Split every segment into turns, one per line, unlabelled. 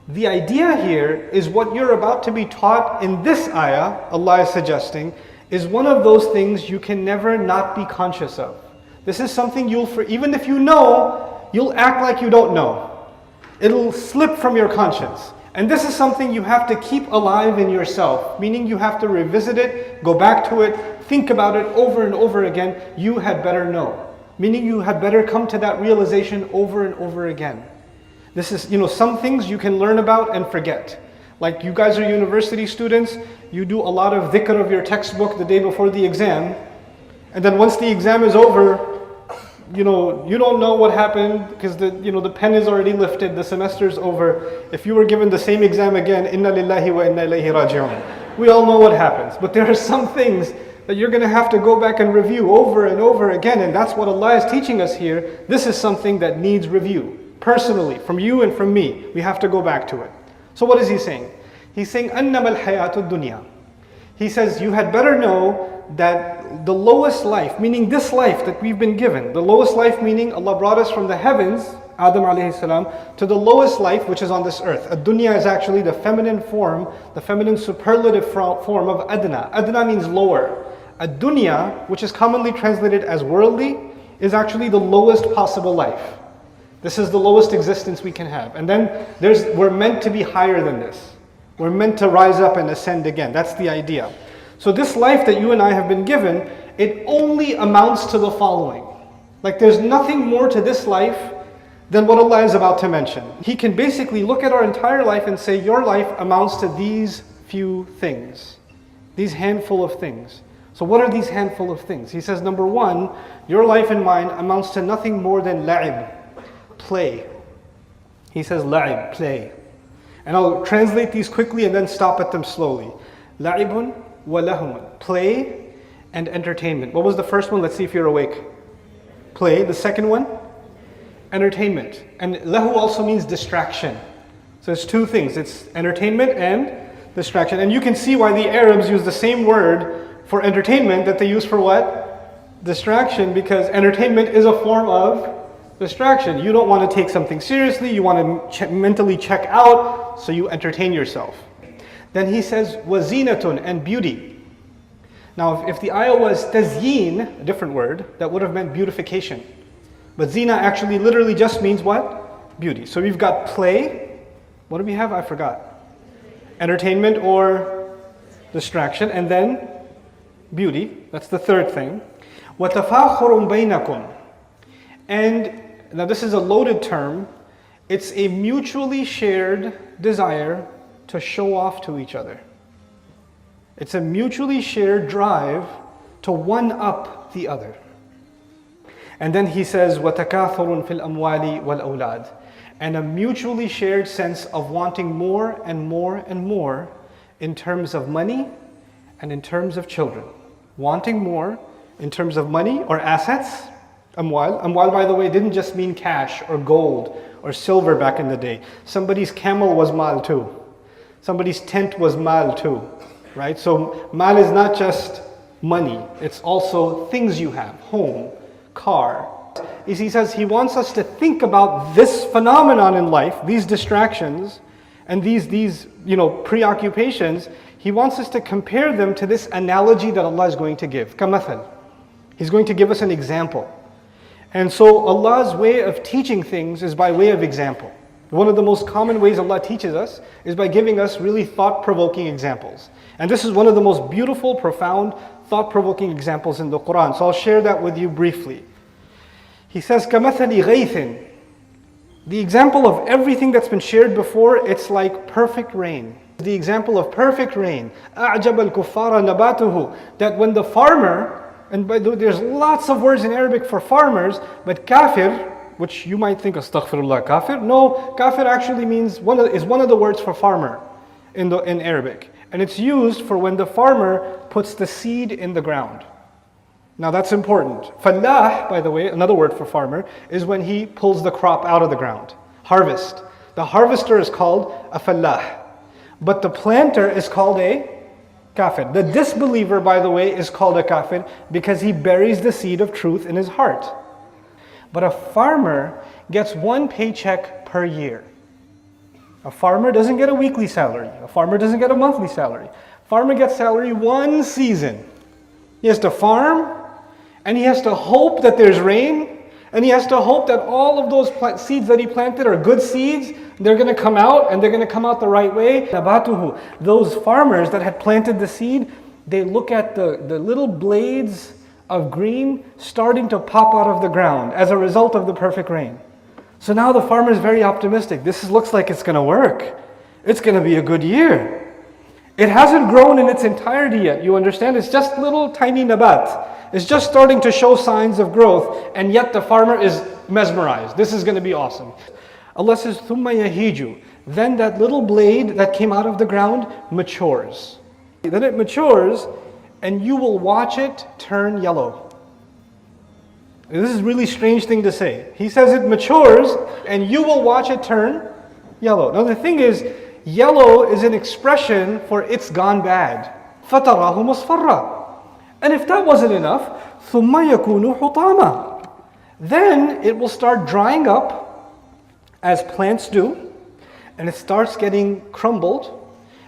The idea here is what you're about to be taught in this ayah, Allah is suggesting, is one of those things you can never not be conscious of. This is something even if you know, you'll act like you don't know. It'll slip from your conscience. And this is something you have to keep alive in yourself, meaning you have to revisit it, go back to it, think about it over and over again. You had better know. Meaning you had better come to that realization over and over again. This is, some things you can learn about and forget. Like you guys are university students, you do a lot of dhikr of your textbook the day before the exam. And then once the exam is over, you don't know what happened because the pen is already lifted, the semester is over. If you were given the same exam again, inna lillahi wa inna ilayhi raji'un. We all know what happens. But there are some things that you're going to have to go back and review over and over again. And that's what Allah is teaching us here. This is something that needs review. Personally, from you and from me, we have to go back to it. So what is he saying? He's saying, أَنَّمَا الْحَيَاةُ الدُّنْيَا. He says, you had better know that the lowest life, meaning this life that we've been given, the lowest life meaning Allah brought us from the heavens, Adam alayhi salam, to the lowest life which is on this earth. Ad-dunya is actually the feminine form, the feminine superlative form of adna. Adna means lower. Ad-dunya, which is commonly translated as worldly, is actually the lowest possible life. This is the lowest existence we can have. And then we're meant to be higher than this. We're meant to rise up and ascend again. That's the idea. So this life that you and I have been given, it only amounts to the following. Like there's nothing more to this life than what Allah is about to mention. He can basically look at our entire life and say, your life amounts to these few things. These handful of things. So what are these handful of things? He says, number one, your life and mine amounts to nothing more than la'ib, play. He says la'ib, play. And I'll translate these quickly and then stop at them slowly. La'ibun wa lahumun, play and entertainment. What was the first one? Let's see if you're awake. Play. The second one? Entertainment. And lahu also means distraction. So it's two things. It's entertainment and distraction. And you can see why the Arabs use the same word for entertainment that they use for what? Distraction, because entertainment is a form of distraction. You don't want to take something seriously, you want to mentally check out, so you entertain yourself. Then he says, wazinatun, and beauty. Now if the ayah was tazyin, a different word, that would have meant beautification. But zina actually literally just means what? Beauty. So we've got play. What do we have? I forgot. Entertainment or distraction. And then beauty. That's the third thing. وَتَفَاخُرٌ بَيْنَكُمْ. And now this is a loaded term. It's a mutually shared desire to show off to each other. It's a mutually shared drive to one-up the other. And then he says, وَتَكَاثُرٌ فِي الْأَمْوَالِ وَالْأَوْلَادِ. And a mutually shared sense of wanting more and more and more in terms of money and in terms of children. Wanting more in terms of money or assets. Amwal. Amwal, by the way, didn't just mean cash or gold or silver back in the day. Somebody's camel was mal too. Somebody's tent was mal too. Right? So mal is not just money. It's also things you have. Home, car. He says he wants us to think about this phenomenon in life, these distractions and these preoccupations. He wants us to compare them to this analogy that Allah is going to give. Kamathal. He's going to give us an example. And so Allah's way of teaching things is by way of example. One of the most common ways Allah teaches us is by giving us really thought-provoking examples. And this is one of the most beautiful, profound, thought-provoking examples in the Qur'an. So I'll share that with you briefly. He says, كَمَثَلِ غَيْثٍ. The example of everything that's been shared before, it's like perfect rain. The example of perfect rain. أَعْجَبَ الْكُفَّارَ نَبَاتُهُ. That when the farmer, and by the way, there's lots of words in Arabic for farmers, but kafir, which you might think, astaghfirullah, kafir. No, kafir actually means is one of the words for farmer in Arabic. And it's used for when the farmer puts the seed in the ground. Now that's important. Fallah, by the way, another word for farmer, is when he pulls the crop out of the ground. Harvest. The harvester is called a fallah. But the planter is called a kafir. The disbeliever, by the way, is called a kafir because he buries the seed of truth in his heart. But a farmer gets one paycheck per year. A farmer doesn't get a weekly salary. A farmer doesn't get a monthly salary. Farmer gets salary one season. He has to farm, and he has to hope that there's rain, and he has to hope that all of those seeds that he planted are good seeds. They're going to come out, and they're going to come out the right way. Nabatuhu, those farmers that had planted the seed, they look at the little blades of green starting to pop out of the ground as a result of the perfect rain. So now the farmer is very optimistic. This looks like it's going to work. It's going to be a good year. It hasn't grown in its entirety yet, you understand? It's just little tiny nabat. It's just starting to show signs of growth, and yet the farmer is mesmerized. This is going to be awesome. Allah says, ثُمَّ يَهِيجُ. Then that little blade that came out of the ground matures. Then it matures, and you will watch it turn yellow. This is a really strange thing to say. He says it matures, and you will watch it turn yellow. Now the thing is, yellow is an expression for it's gone bad. فَتَرَاهُ مُصْفَرًّا. And if that wasn't enough, ثُمَّ يَكُونُ حُطَامًا. Then it will start drying up, as plants do, and it starts getting crumbled,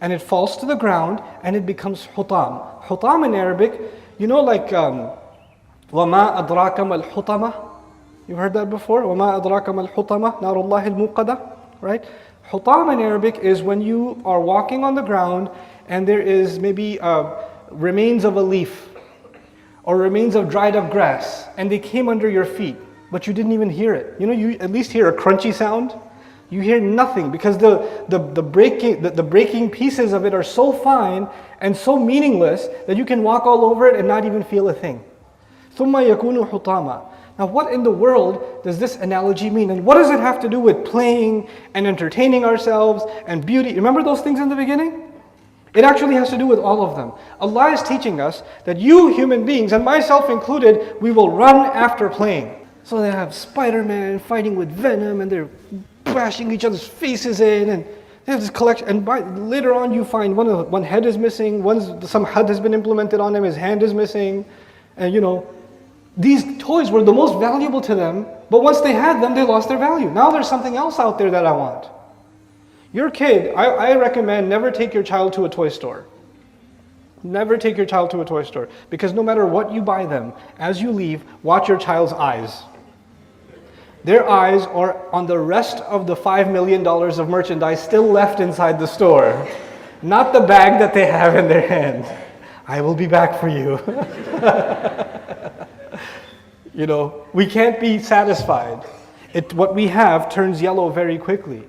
and it falls to the ground, and it becomes hutam. Hutam in Arabic, you know, like وَمَا أَدْرَاكَ مَا الْحُطَمَةِ. You've heard that before? وَمَا أَدْرَاكَ مَا الْحُطَمَةِ نَارُ اللَّهِ الْمُوقَدَةِ. Right? Hutam in Arabic is when you are walking on the ground and there is maybe remains of a leaf or remains of dried up grass, and they came under your feet, but you didn't even hear it. You know, you at least hear a crunchy sound. You hear nothing because the breaking pieces of it are so fine and so meaningless that you can walk all over it and not even feel a thing. ثُمَّ يَكُونُ حُطَامًا. Now what in the world does this analogy mean? And what does it have to do with playing and entertaining ourselves and beauty? Remember those things in the beginning? It actually has to do with all of them. Allah is teaching us that you human beings, and myself included, we will run after playing. So they have Spider-Man fighting with Venom, and they're bashing each other's faces in, and they have this collection. And later on you find one head is missing, some had has been implemented on him, his hand is missing. And you know, these toys were the most valuable to them, but once they had them, they lost their value. Now there's something else out there that I want. Your kid, I recommend never take your child to a toy store. Never take your child to a toy store. Because no matter what you buy them, as you leave, watch your child's eyes. Their eyes are on the rest of the $5 million of merchandise still left inside the store. Not the bag that they have in their hand. I will be back for you. You know, we can't be satisfied. What we have turns yellow very quickly.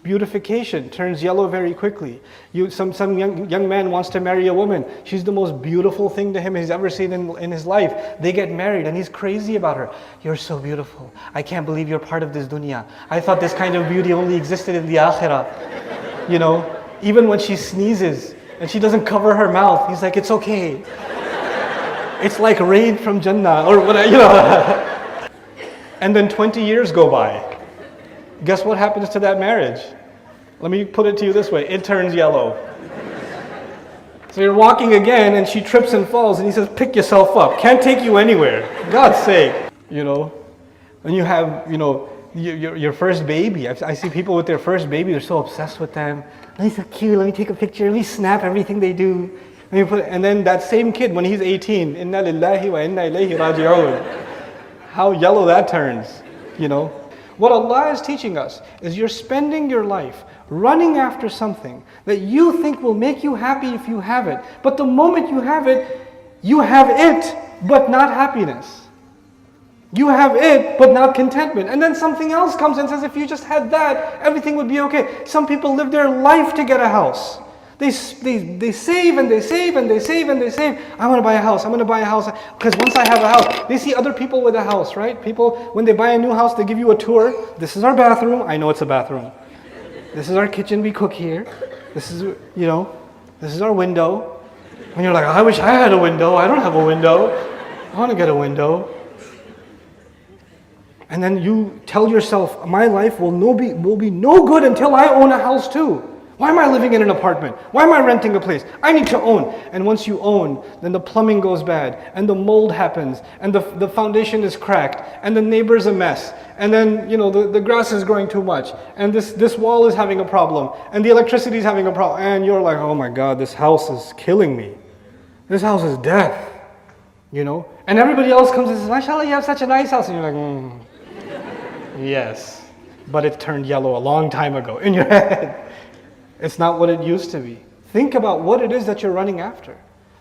Beautification turns yellow very quickly. Some young man wants to marry a woman. She's the most beautiful thing to him he's ever seen in his life. They get married and he's crazy about her. You're so beautiful. I can't believe you're part of this dunya. I thought this kind of beauty only existed in the akhirah. You know, even when she sneezes and she doesn't cover her mouth, he's like, it's okay. It's like rain from Jannah or whatever, you know. And then 20 years go by. Guess what happens to that marriage? Let me put it to you this way, it turns yellow. So you're walking again and she trips and falls and he says, pick yourself up. Can't take you anywhere, for God's sake. You know, when you have, you know, your first baby. I see people with their first baby, they're so obsessed with them. They're so cute, let me take a picture, let me snap everything they do. And then that same kid, when he's 18, inna lillahi wa inna ilayhi raji'un. How yellow that turns, you know. What Allah is teaching us is you're spending your life running after something that you think will make you happy if you have it. But the moment you have it, but not happiness. You have it, but not contentment. And then something else comes and says, if you just had that, everything would be okay. Some people live their life to get a house. They save and they save and they save and they save. I want to buy a house. I'm going to buy a house. Because once I have a house, they see other people with a house, right? People, when they buy a new house, they give you a tour. This is our bathroom. I know it's a bathroom. This is our kitchen. We cook here. This is, you know, this is our window. And you're like, I wish I had a window. I don't have a window. I want to get a window. And then you tell yourself, my life will be no good until I own a house too. Why am I living in an apartment? Why am I renting a place? I need to own. And once you own, then the plumbing goes bad, and the mold happens, and the foundation is cracked, and the neighbor's a mess, and then the grass is growing too much, and this wall is having a problem, and the electricity is having a problem, and you're like, oh my God, this house is killing me. This house is death. And everybody else comes and says, mashallah, you have such a nice house. And you're like, yes, but it turned yellow a long time ago in your head. It's not what it used to be. Think about what it is that you're running after.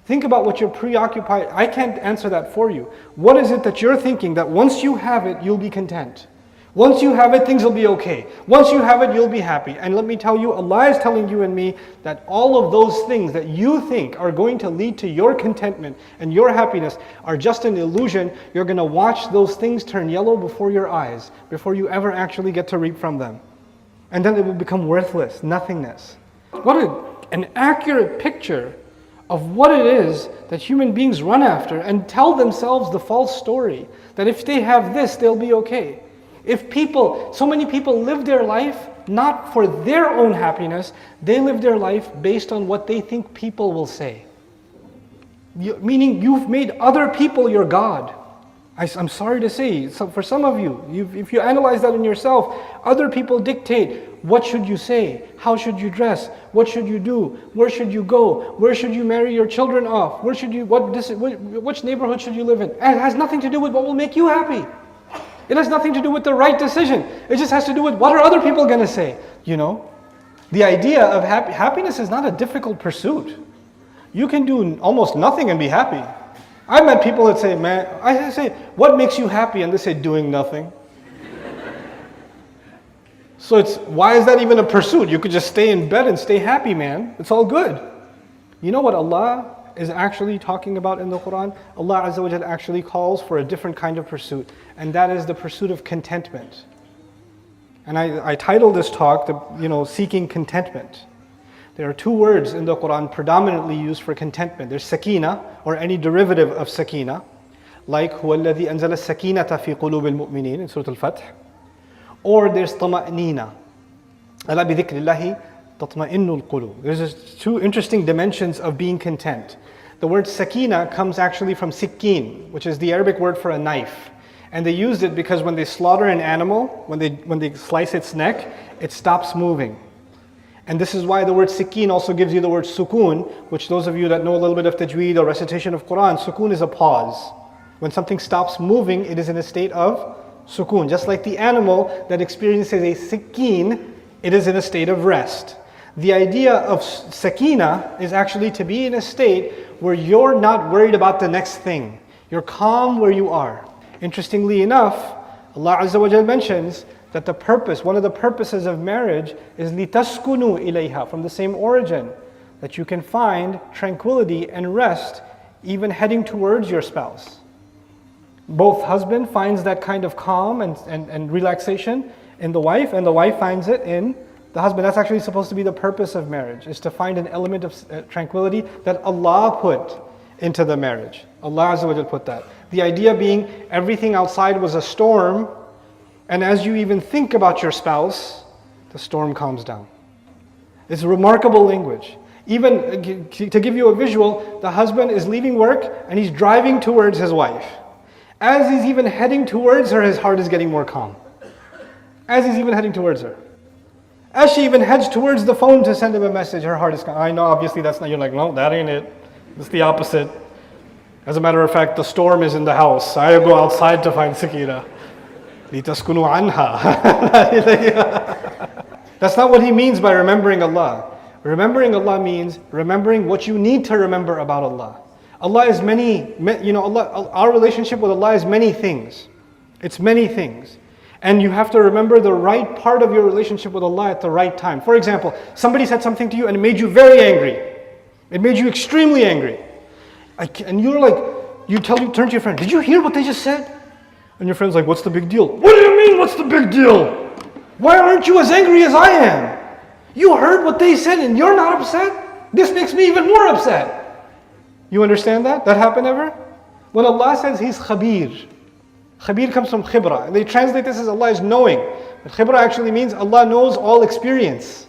Think about what you're preoccupied. I can't answer that for you. What is it that you're thinking that once you have it, you'll be content? Once you have it, things will be okay. Once you have it, you'll be happy. And let me tell you, Allah is telling you and me that all of those things that you think are going to lead to your contentment and your happiness are just an illusion. You're going to watch those things turn yellow before your eyes, before you ever actually get to reap from them. And then it will become worthless, nothingness. What an accurate picture of what it is that human beings run after and tell themselves the false story that if they have this, they'll be okay. So many people live their life not for their own happiness, they live their life based on what they think people will say. Meaning you've made other people your God. I'm sorry to say, for some of you, if you analyze that in yourself, other people dictate what should you say, how should you dress, what should you do, where should you go, where should you marry your children off, which neighborhood should you live in. And it has nothing to do with what will make you happy. It has nothing to do with the right decision. It just has to do with what are other people going to say. The idea of happiness is not a difficult pursuit. You can do almost nothing and be happy. I've met people that say, I say, what makes you happy? And they say, doing nothing. So why is that even a pursuit? You could just stay in bed and stay happy, man. It's all good. You know what Allah is actually talking about in the Qur'an? Allah Azza wa Jalla actually calls for a different kind of pursuit, and that is the pursuit of contentment. And I titled this talk, seeking contentment. There are two words in the Qur'an predominantly used for contentment. There's sakina, or any derivative of sakina, like هُوَ الَّذِي أَنزَلَ السَّكِينَةَ فِي قُلُوبِ الْمُؤْمِنِينَ in Surah Al-Fath. Or there's طَمَأْنِينَ أَلَا بِذِكْرِ اللَّهِ تَطْمَئِنُّ الْقُلُوبِ. There's two interesting dimensions of being content. The word sakina comes actually from sikkin, which is the Arabic word for a knife. And they used it because when they slaughter an animal, when they slice its neck, it stops moving. And this is why the word sikkin also gives you the word sukun, which those of you that know a little bit of tajweed or recitation of Qur'an, sukun is a pause. When something stops moving, it is in a state of sukun. Just like the animal that experiences a sikkin, it is in a state of rest. The idea of sakina is actually to be in a state where you're not worried about the next thing. You're calm where you are. Interestingly enough, Allah Azza wa Jalla mentions that one of the purposes of marriage is لِتَسْكُنُوا إِلَيْهَا, from the same origin, that you can find tranquility and rest even heading towards your spouse. Both husband finds that kind of calm and relaxation in the wife, and the wife finds it in the husband. That's actually supposed to be the purpose of marriage, is to find an element of tranquility that Allah put into the marriage. Allah Azza wa Jalla put that. The idea being everything outside was a storm, and as you even think about your spouse, the storm calms down. It's remarkable language. Even to give you a visual, the husband is leaving work and he's driving towards his wife. As he's even heading towards her, his heart is getting more calm. As he's even heading towards her. As she even heads towards the phone to send him a message, her heart is calm. I know, obviously that's not, you're like, no, that ain't it. It's the opposite. As a matter of fact, the storm is in the house. I go outside to find sakina. لِتَسْكُنُوا عَنْهَا. That's not what he means by remembering Allah. Remembering Allah means remembering what you need to remember about Allah. Allah is our relationship with Allah is many things. It's many things. And you have to remember the right part of your relationship with Allah at the right time. For example, somebody said something to you and it made you very angry. It made you extremely angry. And you're like, turn to your friend, did you hear what they just said? And your friend's like, what's the big deal? What do you mean, what's the big deal? Why aren't you as angry as I am? You heard what they said and you're not upset? This makes me even more upset. You understand that? That happened ever? When Allah says He's Khabir. Khabir comes from khibra. And they translate this as Allah is knowing. But khibra actually means Allah knows all experience.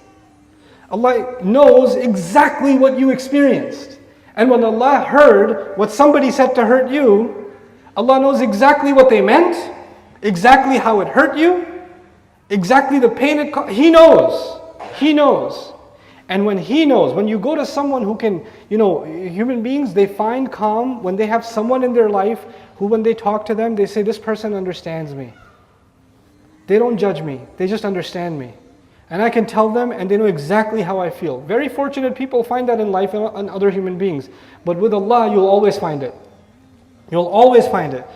Allah knows exactly what you experienced. And when Allah heard what somebody said to hurt you, Allah knows exactly what they meant, exactly how it hurt you, exactly the pain it caused. He knows. He knows. And when He knows, when you go to someone who can, human beings, they find calm when they have someone in their life who, when they talk to them, they say, this person understands me. They don't judge me, they just understand me. And I can tell them and they know exactly how I feel. Very fortunate people find that in life and other human beings. But with Allah, you'll always find it. You'll always find it.